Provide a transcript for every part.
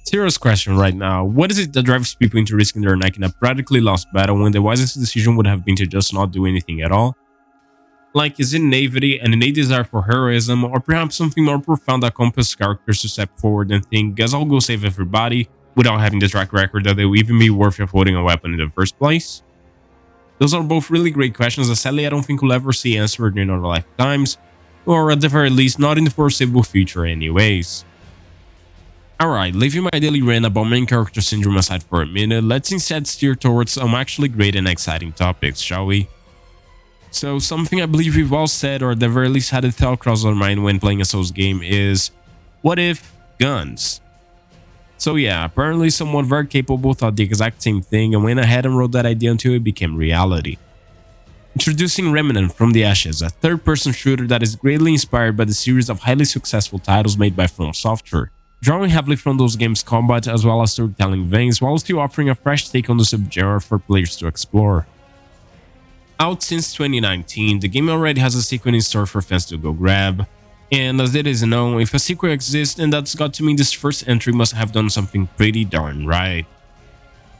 Serious question right now. What is it that drives people into risking their neck in a practically lost battle when the wisest decision would have been to just not do anything at all? Like, is it naivety, an innate desire for heroism, or perhaps something more profound that compels characters to step forward and think, guess I'll go save everybody, without having the track record that they will even be worth holding a weapon in the first place? Those are both really great questions that sadly I don't think we'll ever see answered in our lifetimes, or at the very least not in the foreseeable future anyways. Alright, leaving my daily rant about main character syndrome aside for a minute, let's instead steer towards some actually great and exciting topics, shall we? So something I believe we've all said, or at the very least had a thought cross our mind when playing a Souls game is, what if guns? So yeah, apparently someone very capable thought the exact same thing and went ahead and wrote that idea until it became reality. Introducing Remnant from the Ashes, a third-person shooter that is greatly inspired by the series of highly successful titles made by From Software, drawing heavily from those games' combat as well as storytelling veins while still offering a fresh take on the subgenre for players to explore. Out since 2019, the game already has a sequel in store for fans to go grab, and as it is known, if a sequel exists, then that's got to mean this first entry must have done something pretty darn right.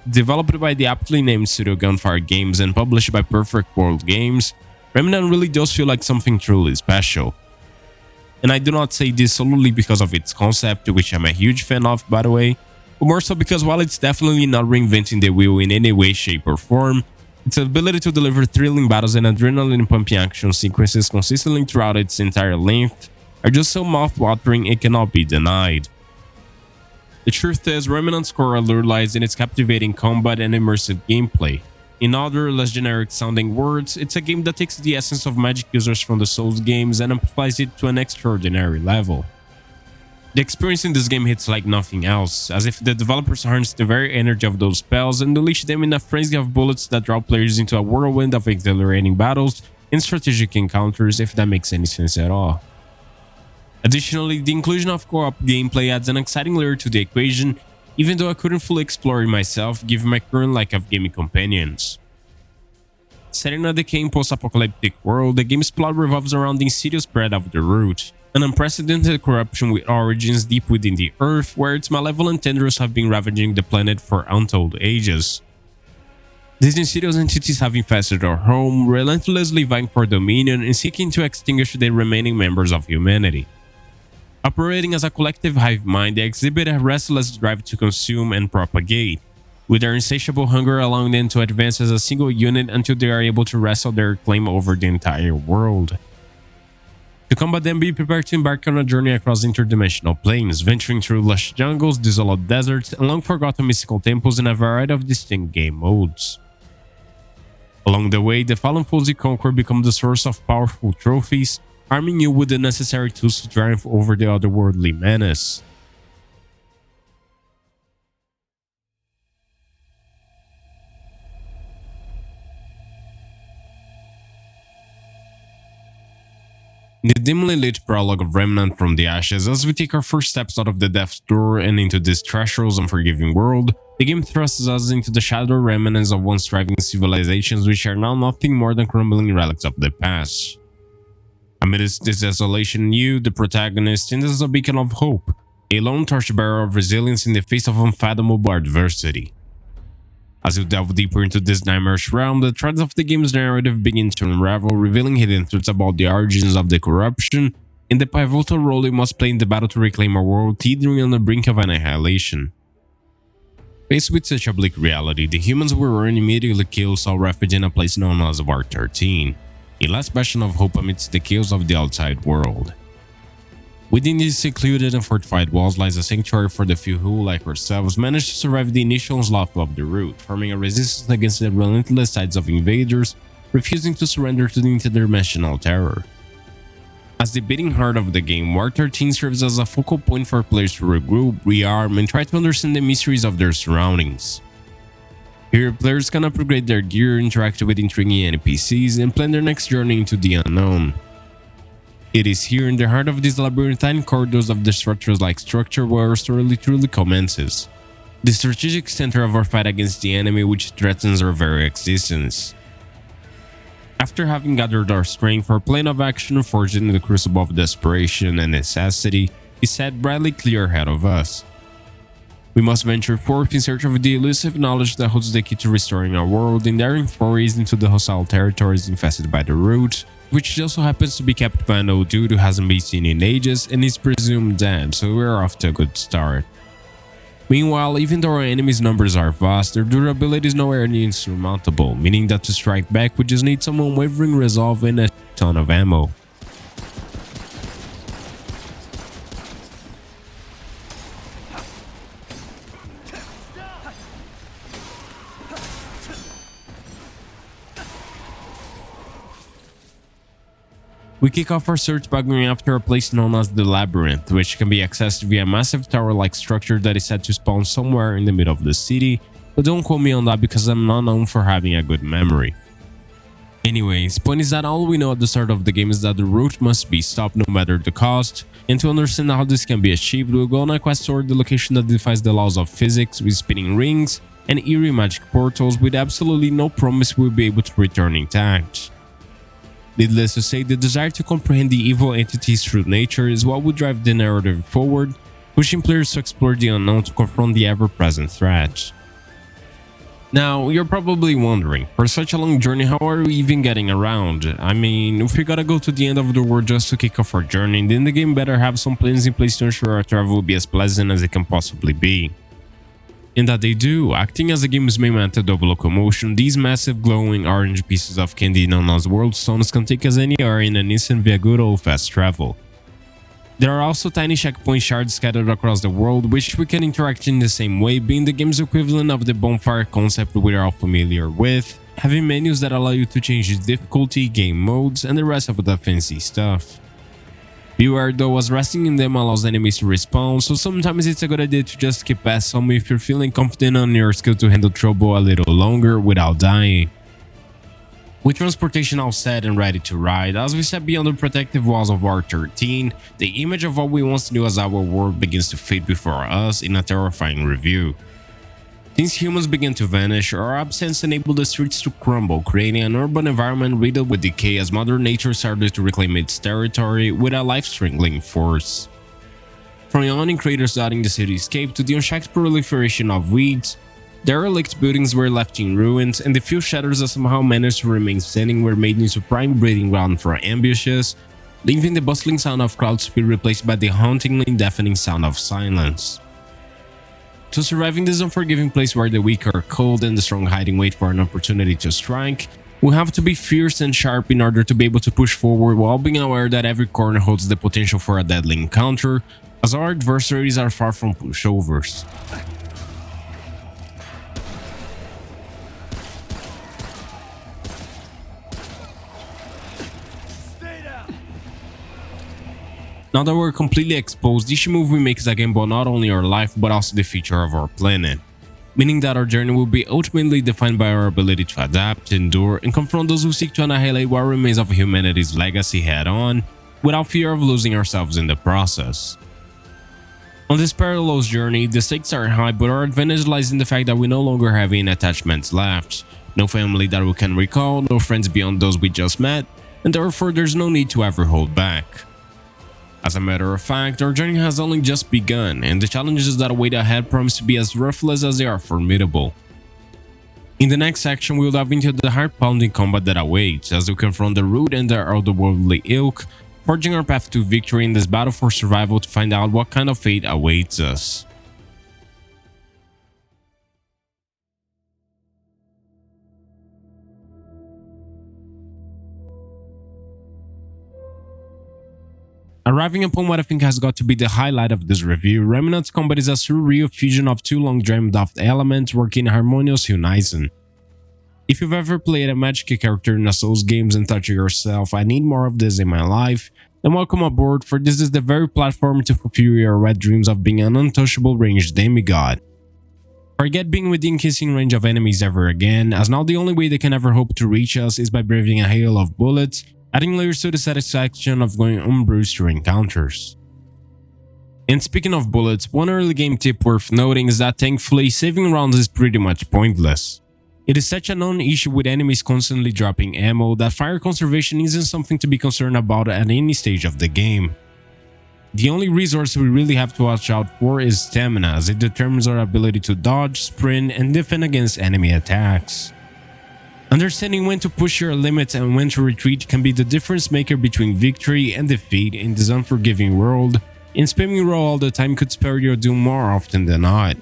Developed by the aptly named studio Gunfire Games and published by Perfect World Games, Remnant really does feel like something truly special. And I do not say this solely because of its concept, which I'm a huge fan of by the way, but more so because while it's definitely not reinventing the wheel in any way, shape or form, its ability to deliver thrilling battles and adrenaline-pumping action sequences consistently throughout its entire length are just so mouth-watering it cannot be denied. The truth is, Remnant's core allure lies in its captivating combat and immersive gameplay. In other, less generic-sounding words, it's a game that takes the essence of magic users from the Souls games and amplifies it to an extraordinary level. The experience in this game hits like nothing else, as if the developers harness the very energy of those spells and unleash them in a frenzy of bullets that draw players into a whirlwind of exhilarating battles and strategic encounters, if that makes any sense at all. Additionally, the inclusion of co-op gameplay adds an exciting layer to the equation, even though I couldn't fully explore it myself given my current lack of gaming companions. Set in a decaying post-apocalyptic world, the game's plot revolves around the insidious spread of the Root, an unprecedented corruption with origins deep within the earth where its malevolent tendrils have been ravaging the planet for untold ages. These insidious entities have infested our home, relentlessly vying for dominion and seeking to extinguish the remaining members of humanity. Operating as a collective hive mind, they exhibit a restless drive to consume and propagate, with their insatiable hunger allowing them to advance as a single unit until they are able to wrestle their claim over the entire world. To combat them, be prepared to embark on a journey across interdimensional planes, venturing through lush jungles, desolate deserts, and long-forgotten mystical temples in a variety of distinct game modes. Along the way, the fallen foes you conquer become the source of powerful trophies, arming you with the necessary tools to triumph over the otherworldly menace. In the dimly lit prologue of Remnant from the Ashes, as we take our first steps out of the Death's Door and into this treacherous, unforgiving world, the game thrusts us into the shadow remnants of once thriving civilizations which are now nothing more than crumbling relics of the past. Amidst this desolation, you, the protagonist, stand as a beacon of hope, a lone torchbearer of resilience in the face of unfathomable adversity. As you delve deeper into this nightmarish realm, the threads of the game's narrative begin to unravel, revealing hidden truths about the origins of the corruption and the pivotal role you must play in the battle to reclaim a world teetering on the brink of annihilation. Faced with such a bleak reality, the humans we were immediately killed sought refuge in a place known as War 13. A last bastion of hope amidst the chaos of the outside world. Within these secluded and fortified walls lies a sanctuary for the few who, like ourselves, managed to survive the initial onslaught of the Root, forming a resistance against the relentless tides of invaders, refusing to surrender to the interdimensional terror. As the beating heart of the game, War 13 serves as a focal point for players to regroup, rearm, and try to understand the mysteries of their surroundings. Here, players can upgrade their gear, interact with intriguing NPCs, and plan their next journey into the unknown. It is here in the heart of these labyrinthine corridors of the structures-like structure where our story truly commences, the strategic center of our fight against the enemy which threatens our very existence. After having gathered our strength, our plan of action forged in the crucible of desperation and necessity is set brightly clear ahead of us. We must venture forth in search of the elusive knowledge that holds the key to restoring our world in daring forays into the hostile territories infested by the root, which just so happens to be kept by an old dude who hasn't been seen in ages and is presumed dead, so we're off to a good start. Meanwhile, even though our enemies' numbers are vast, their durability is nowhere near insurmountable, meaning that to strike back we just need some unwavering resolve and a ton of ammo. We kick off our search by going after a place known as the Labyrinth, which can be accessed via a massive tower-like structure that is said to spawn somewhere in the middle of the city, but don't quote me on that because I'm not known for having a good memory. Anyways, point is that all we know at the start of the game is that the root must be stopped no matter the cost, and to understand how this can be achieved, we'll go on a quest toward the location that defies the laws of physics with spinning rings and eerie magic portals with absolutely no promise we'll be able to return intact. Needless to say, the desire to comprehend the evil entities through nature is what would drive the narrative forward, pushing players to explore the unknown to confront the ever-present threat. Now, you're probably wondering, for such a long journey, how are we even getting around? I mean, if we gotta go to the end of the world just to kick off our journey, then the game better have some plans in place to ensure our travel will be as pleasant as it can possibly be. And that they do. Acting as the game's main method of locomotion, these massive glowing orange pieces of candy known as world stones can take us anywhere in an instant via good old fast travel. There are also tiny checkpoint shards scattered across the world which we can interact in the same way, being the game's equivalent of the bonfire concept we're all familiar with, having menus that allow you to change the difficulty, game modes, and the rest of the fancy stuff. Beware though, as resting in them allows enemies to respawn, so sometimes it's a good idea to just skip past some if you're feeling confident on your skill to handle trouble a little longer without dying. With transportation all set and ready to ride, as we step beyond the protective walls of R13, the image of what we once knew as our world begins to fade before us in a terrifying review. Since humans began to vanish, our absence enabled the streets to crumble, creating an urban environment riddled with decay as Mother Nature started to reclaim its territory with a life-strangling force. From yawning craters dotting the cityscape to the unchecked proliferation of weeds, derelict buildings were left in ruins, and the few shutters that somehow managed to remain standing were made into prime breeding ground for ambushes, leaving the bustling sound of crowds to be replaced by the hauntingly deafening sound of silence. To survive in this unforgiving place where the weak are cold and the strong hide and wait for an opportunity to strike, we have to be fierce and sharp in order to be able to push forward while being aware that every corner holds the potential for a deadly encounter, as our adversaries are far from pushovers. Now that we're completely exposed, each move we make is a gamble not only our life but also the future of our planet, meaning that our journey will be ultimately defined by our ability to adapt, endure, and confront those who seek to annihilate what remains of humanity's legacy head-on, without fear of losing ourselves in the process. On this perilous journey, the stakes are high, but our advantage lies in the fact that we no longer have any attachments left, no family that we can recall, no friends beyond those we just met, and therefore there's no need to ever hold back. As a matter of fact, our journey has only just begun, and the challenges that await ahead promise to be as ruthless as they are formidable. In the next section, we'll dive into the heart-pounding combat that awaits as we confront the root and their otherworldly ilk, forging our path to victory in this battle for survival to find out what kind of fate awaits us. Arriving upon what I think has got to be the highlight of this review, Remnant's combat is a surreal fusion of two long dreamed of elements working in harmonious unison. If you've ever played a magic character in a Souls games and thought to yourself, I need more of this in my life, then welcome aboard, for this is the very platform to fulfill your wet dreams of being an untouchable ranged demigod. Forget being within kissing range of enemies ever again, as now the only way they can ever hope to reach us is by braving a hail of bullets, adding layers to the satisfaction of going unbruised through encounters. And speaking of bullets, one early game tip worth noting is that thankfully saving rounds is pretty much pointless. It is such a known issue with enemies constantly dropping ammo that fire conservation isn't something to be concerned about at any stage of the game. The only resource we really have to watch out for is stamina, as it determines our ability to dodge, sprint, and defend against enemy attacks. Understanding when to push your limits and when to retreat can be the difference maker between victory and defeat in this unforgiving world, and spamming roll all the time could spare your doom more often than not.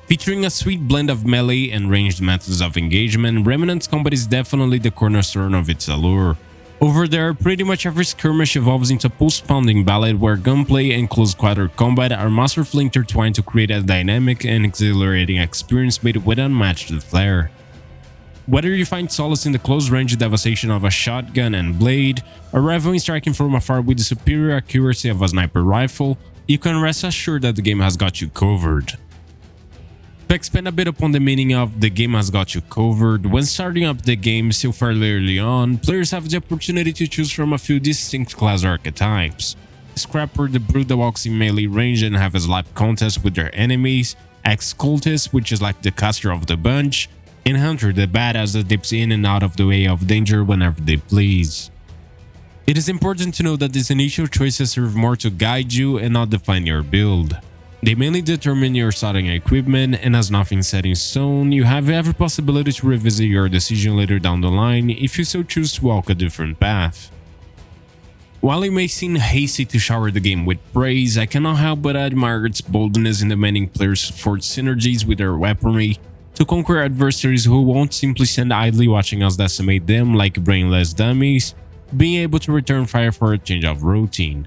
Featuring a sweet blend of melee and ranged methods of engagement, Remnant's combat is definitely the cornerstone of its allure. Over there, pretty much every skirmish evolves into a pulse-pounding ballet where gunplay and close-quarter combat are masterfully intertwined to create a dynamic and exhilarating experience made with unmatched flair. Whether you find solace in the close-range devastation of a shotgun and blade, or revel in striking from afar with the superior accuracy of a sniper rifle, you can rest assured that the game has got you covered. To expand a bit upon the meaning of "the game has got you covered," when starting up the game still fairly early on, players have the opportunity to choose from a few distinct class archetypes. Scrapper, the brute that walks in melee range and have a slap contest with their enemies, Ex-Cultist, which is like the caster of the bunch, and Hunter, the badass that dips in and out of the way of danger whenever they please. It is important to note that these initial choices serve more to guide you and not define your build. They mainly determine your starting equipment, and as nothing set in stone, you have every possibility to revisit your decision later down the line if you so choose to walk a different path. While it may seem hasty to shower the game with praise, I cannot help but admire its boldness in demanding players forge synergies with their weaponry to conquer adversaries who won't simply stand idly watching us decimate them like brainless dummies, being able to return fire for a change of routine.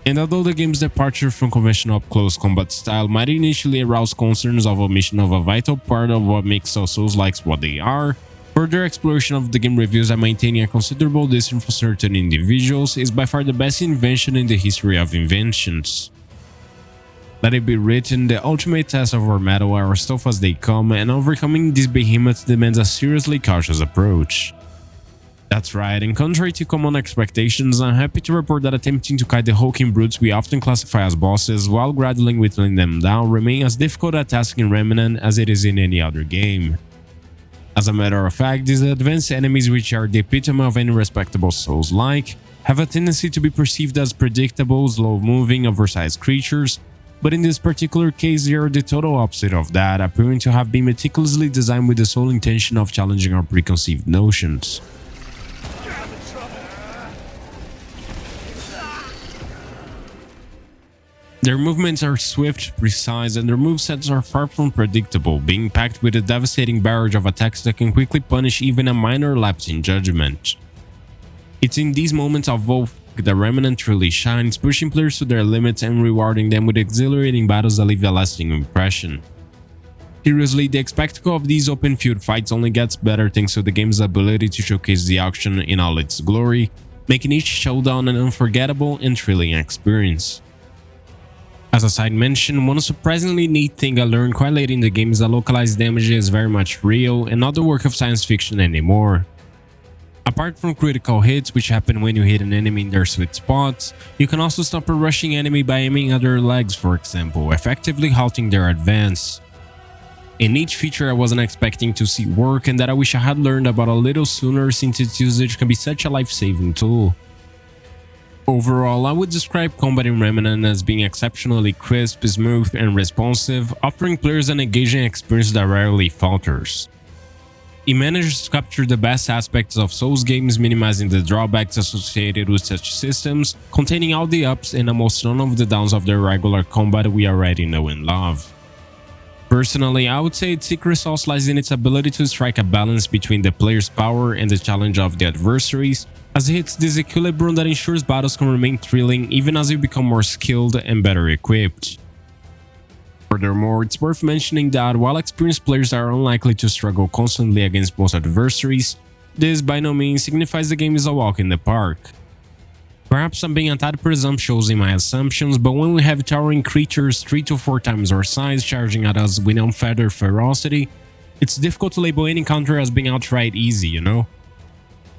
And although the game's departure from conventional up-close combat style might initially arouse concerns of omission of a vital part of what makes Soulslikes what they are, further exploration of the game reveals that maintaining a considerable distance from certain individuals is by far the best invention in the history of inventions. Let it be written, the ultimate test of our mettle are as tough as they come, and overcoming these behemoths demands a seriously cautious approach. That's right, and contrary to common expectations, I'm happy to report that attempting to kite the hulking brutes we often classify as bosses while gradually whittling them down remain as difficult a task in Remnant as it is in any other game. As a matter of fact, these advanced enemies, which are the epitome of any respectable Souls-like, have a tendency to be perceived as predictable, slow-moving, oversized creatures, but in this particular case they are the total opposite of that, appearing to have been meticulously designed with the sole intention of challenging our preconceived notions. Their movements are swift, precise, and their movesets are far from predictable, being packed with a devastating barrage of attacks that can quickly punish even a minor lapse in judgment. It's in these moments of woe that Remnant truly shines, pushing players to their limits and rewarding them with exhilarating battles that leave a lasting impression. Seriously, the spectacle of these open field fights only gets better thanks to the game's ability to showcase the action in all its glory, making each showdown an unforgettable and thrilling experience. As a side mention, one surprisingly neat thing I learned quite late in the game is that localized damage is very much real and not the work of science fiction anymore. Apart from critical hits, which happen when you hit an enemy in their sweet spots, you can also stop a rushing enemy by aiming at their legs, for example, effectively halting their advance. A neat feature I wasn't expecting to see work and that I wish I had learned about a little sooner since its usage can be such a life-saving tool. Overall, I would describe combat in Remnant as being exceptionally crisp, smooth, and responsive, offering players an engaging experience that rarely falters. It manages to capture the best aspects of Souls games, minimizing the drawbacks associated with such systems, containing all the ups and almost none of the downs of the regular combat we already know and love. Personally, I would say its secret sauce lies in its ability to strike a balance between the player's power and the challenge of the adversaries, as it hits this equilibrium that ensures battles can remain thrilling even as you become more skilled and better equipped. Furthermore, it's worth mentioning that while experienced players are unlikely to struggle constantly against most adversaries, this by no means signifies the game is a walk in the park. Perhaps I'm being a tad presumptuous in my assumptions, but when we have towering creatures 3 to 4 times our size charging at us with unfettered ferocity, it's difficult to label any encounter as being outright easy, you know?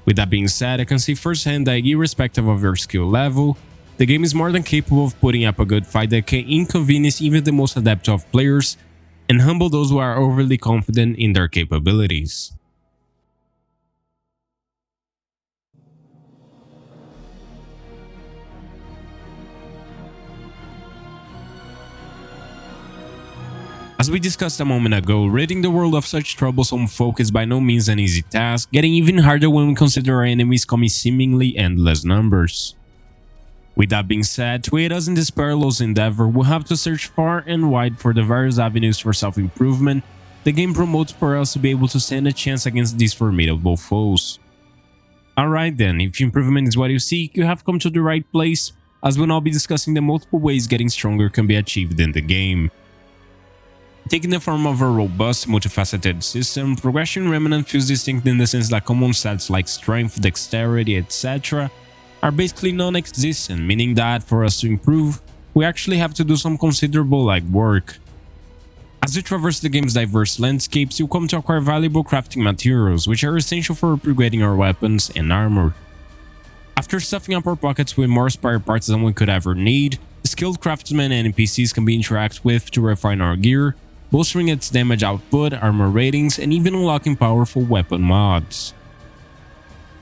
With that being said, I can see firsthand that irrespective of your skill level, the game is more than capable of putting up a good fight that can inconvenience even the most adept of players and humble those who are overly confident in their capabilities. As we discussed a moment ago, ridding the world of such troublesome folk is by no means an easy task, getting even harder when we consider our enemies come in seemingly endless numbers. With that being said, to aid us in this perilous endeavor, we'll have to search far and wide for the various avenues for self-improvement the game promotes for us to be able to stand a chance against these formidable foes. Alright then, if improvement is what you seek, you have come to the right place, as we'll now be discussing the multiple ways getting stronger can be achieved in the game. Taking the form of a robust, multifaceted system, progression in Remnant feels distinct in the sense that common stats like strength, dexterity, etc. are basically non-existent, meaning that for us to improve, we actually have to do some considerable legwork. As you traverse the game's diverse landscapes, you'll come to acquire valuable crafting materials, which are essential for upgrading our weapons and armor. After stuffing up our pockets with more spare parts than we could ever need, skilled craftsmen and NPCs can be interacted with to refine our gear, bolstering its damage output, armor ratings, and even unlocking powerful weapon mods.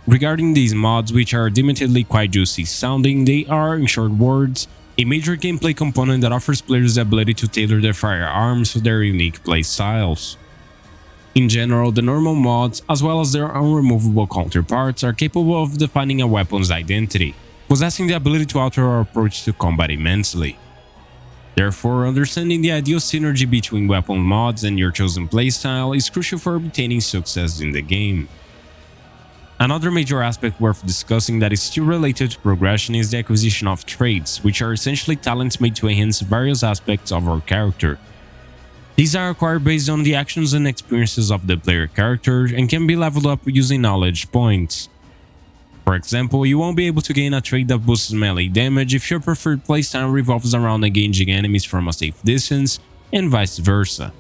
Regarding these mods, which are admittedly quite juicy sounding, they are, in short words, a major gameplay component that offers players the ability to tailor their firearms to their unique playstyles. In general, the normal mods, as well as their unremovable counterparts, are capable of defining a weapon's identity, possessing the ability to alter our approach to combat immensely. Therefore, understanding the ideal synergy between weapon mods and your chosen playstyle is crucial for obtaining success in the game. Another major aspect worth discussing that is still related to progression is the acquisition of traits, which are essentially talents made to enhance various aspects of our character. These are acquired based on the actions and experiences of the player character and can be leveled up using knowledge points. For example, you won't be able to gain a trait that boosts melee damage if your preferred playstyle revolves around engaging enemies from a safe distance, and vice versa.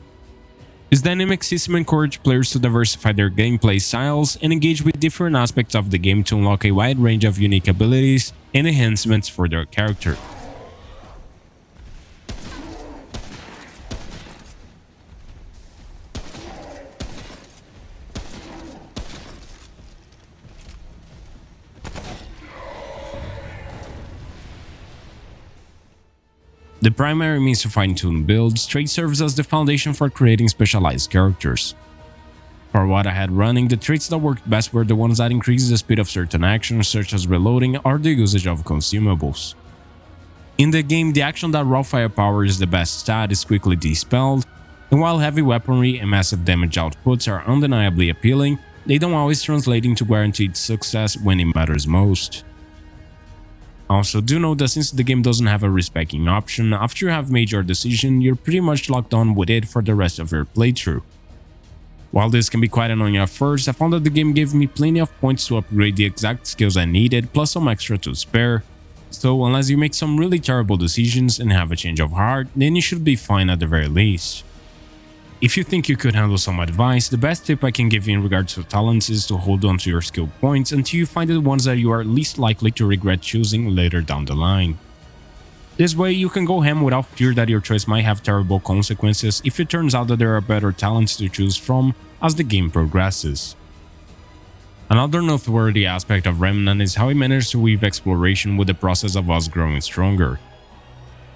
This dynamic system encourages players to diversify their gameplay styles and engage with different aspects of the game to unlock a wide range of unique abilities and enhancements for their character. The primary means to fine-tune builds, trait serves as the foundation for creating specialized characters. For what I had running, the traits that worked best were the ones that increased the speed of certain actions such as reloading or the usage of consumables. In the game, the action that raw firepower is the best stat is quickly dispelled, and while heavy weaponry and massive damage outputs are undeniably appealing, they don't always translate into guaranteed success when it matters most. Also, do note that since the game doesn't have a respecking option, after you have made your decision, you're pretty much locked on with it for the rest of your playthrough. While this can be quite annoying at first, I found that the game gave me plenty of points to upgrade the exact skills I needed, plus some extra to spare, so unless you make some really terrible decisions and have a change of heart, then you should be fine at the very least. If you think you could handle some advice, the best tip I can give you in regards to talents is to hold on to your skill points until you find the ones that you are least likely to regret choosing later down the line. This way you can go ham without fear that your choice might have terrible consequences if it turns out that there are better talents to choose from as the game progresses. Another noteworthy aspect of Remnant is how it managed to weave exploration with the process of us growing stronger.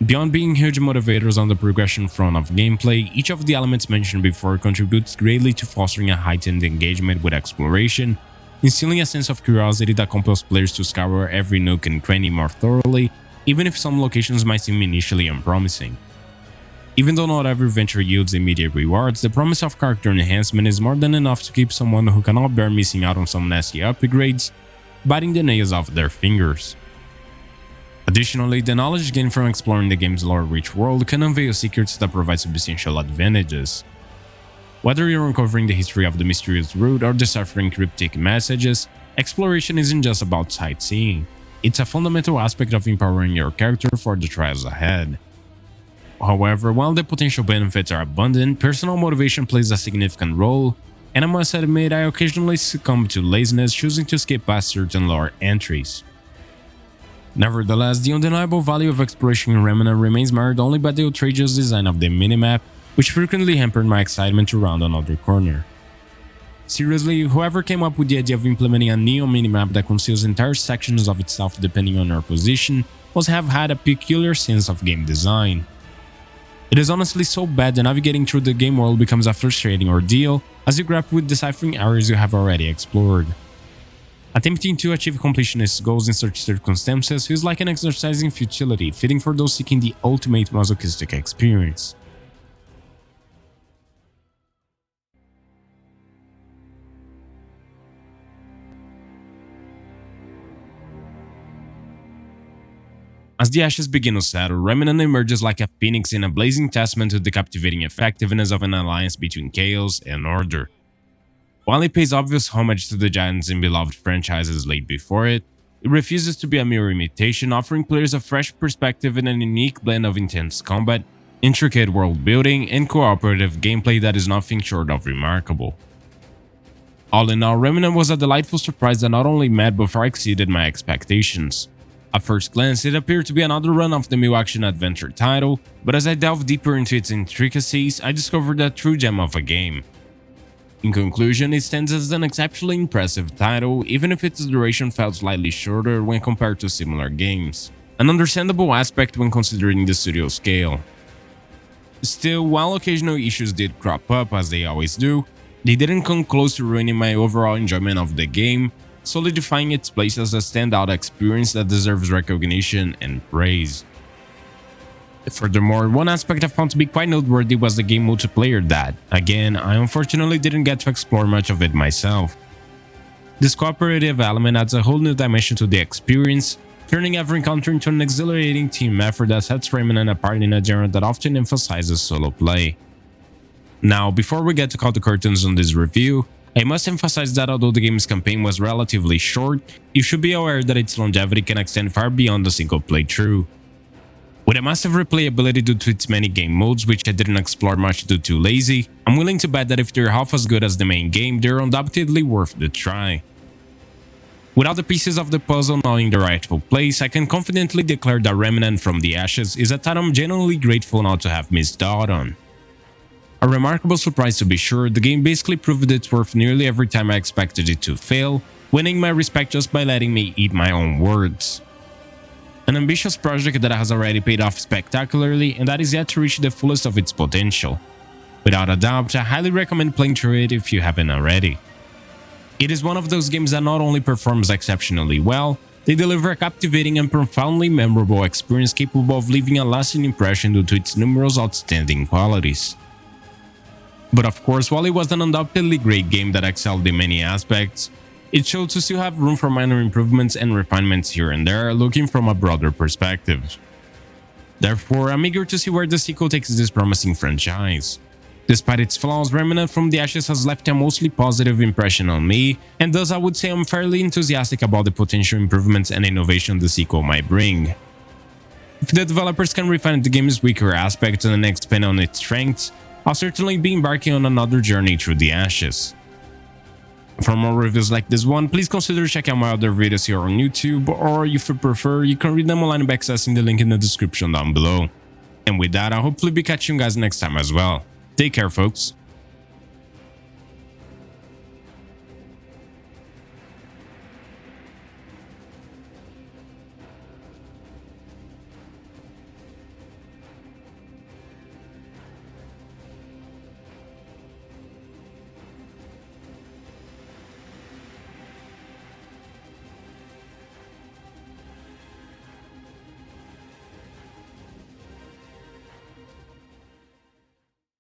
Beyond being huge motivators on the progression front of gameplay, each of the elements mentioned before contributes greatly to fostering a heightened engagement with exploration, instilling a sense of curiosity that compels players to scour every nook and cranny more thoroughly, even if some locations might seem initially unpromising. Even though not every venture yields immediate rewards, the promise of character enhancement is more than enough to keep someone who cannot bear missing out on some nasty upgrades biting the nails off their fingers. Additionally, the knowledge gained from exploring the game's lore-rich world can unveil secrets that provide substantial advantages. Whether you're uncovering the history of the mysterious route or deciphering cryptic messages, exploration isn't just about sightseeing. It's a fundamental aspect of empowering your character for the trials ahead. However, while the potential benefits are abundant, personal motivation plays a significant role, and I must admit I occasionally succumb to laziness choosing to skip past certain lore entries. Nevertheless, the undeniable value of exploration in Remnant remains marred only by the outrageous design of the minimap, which frequently hampered my excitement to round another corner. Seriously, whoever came up with the idea of implementing a neon minimap that conceals entire sections of itself depending on your position must have had a peculiar sense of game design. It is honestly so bad that navigating through the game world becomes a frustrating ordeal as you grapple with deciphering areas you have already explored. Attempting to achieve completionist goals in such circumstances feels like an exercise in futility, fitting for those seeking the ultimate masochistic experience. As the ashes begin to settle, Remnant emerges like a phoenix in a blazing testament to the captivating effectiveness of an alliance between chaos and order. While it pays obvious homage to the giants and beloved franchises laid before it, it refuses to be a mere imitation, offering players a fresh perspective and a unique blend of intense combat, intricate world building, and cooperative gameplay that is nothing short of remarkable. All in all, Remnant was a delightful surprise that not only met but far exceeded my expectations. At first glance, it appeared to be another run-of-the-mill action-adventure title, but as I delved deeper into its intricacies, I discovered a true gem of a game. In conclusion, it stands as an exceptionally impressive title, even if its duration felt slightly shorter when compared to similar games, an understandable aspect when considering the studio scale. Still, while occasional issues did crop up as they always do, they didn't come close to ruining my overall enjoyment of the game, solidifying its place as a standout experience that deserves recognition and praise. Furthermore, one aspect I found to be quite noteworthy was the game multiplayer that, again, I unfortunately didn't get to explore much of it myself. This cooperative element adds a whole new dimension to the experience, turning every encounter into an exhilarating team effort that sets Remnant apart in a genre that often emphasizes solo play. Now, before we get to call the curtains on this review, I must emphasize that although the game's campaign was relatively short, you should be aware that its longevity can extend far beyond a single playthrough. With a massive replayability due to its many game modes, which I didn't explore much due to lazy, I'm willing to bet that if they're half as good as the main game, they're undoubtedly worth the try. With all the pieces of the puzzle now in their rightful place, I can confidently declare that Remnant from the Ashes is a title I'm genuinely grateful not to have missed out on. A remarkable surprise to be sure, the game basically proved its worth nearly every time I expected it to fail, winning my respect just by letting me eat my own words. An ambitious project that has already paid off spectacularly and that is yet to reach the fullest of its potential. Without a doubt, I highly recommend playing through it if you haven't already. It is one of those games that not only performs exceptionally well, they deliver a captivating and profoundly memorable experience capable of leaving a lasting impression due to its numerous outstanding qualities. But of course, while it was an undoubtedly great game that excelled in many aspects, it showed to still have room for minor improvements and refinements here and there, looking from a broader perspective. Therefore, I'm eager to see where the sequel takes this promising franchise. Despite its flaws, Remnant from the Ashes has left a mostly positive impression on me, and thus I would say I'm fairly enthusiastic about the potential improvements and innovation the sequel might bring. If the developers can refine the game's weaker aspects and expand on its strengths, I'll certainly be embarking on another journey through the Ashes. For more reviews like this one, please consider checking out my other videos here on YouTube, or if you prefer, you can read them online by accessing the link in the description down below. And with that, I'll hopefully be catching you guys next time as well. Take care, folks.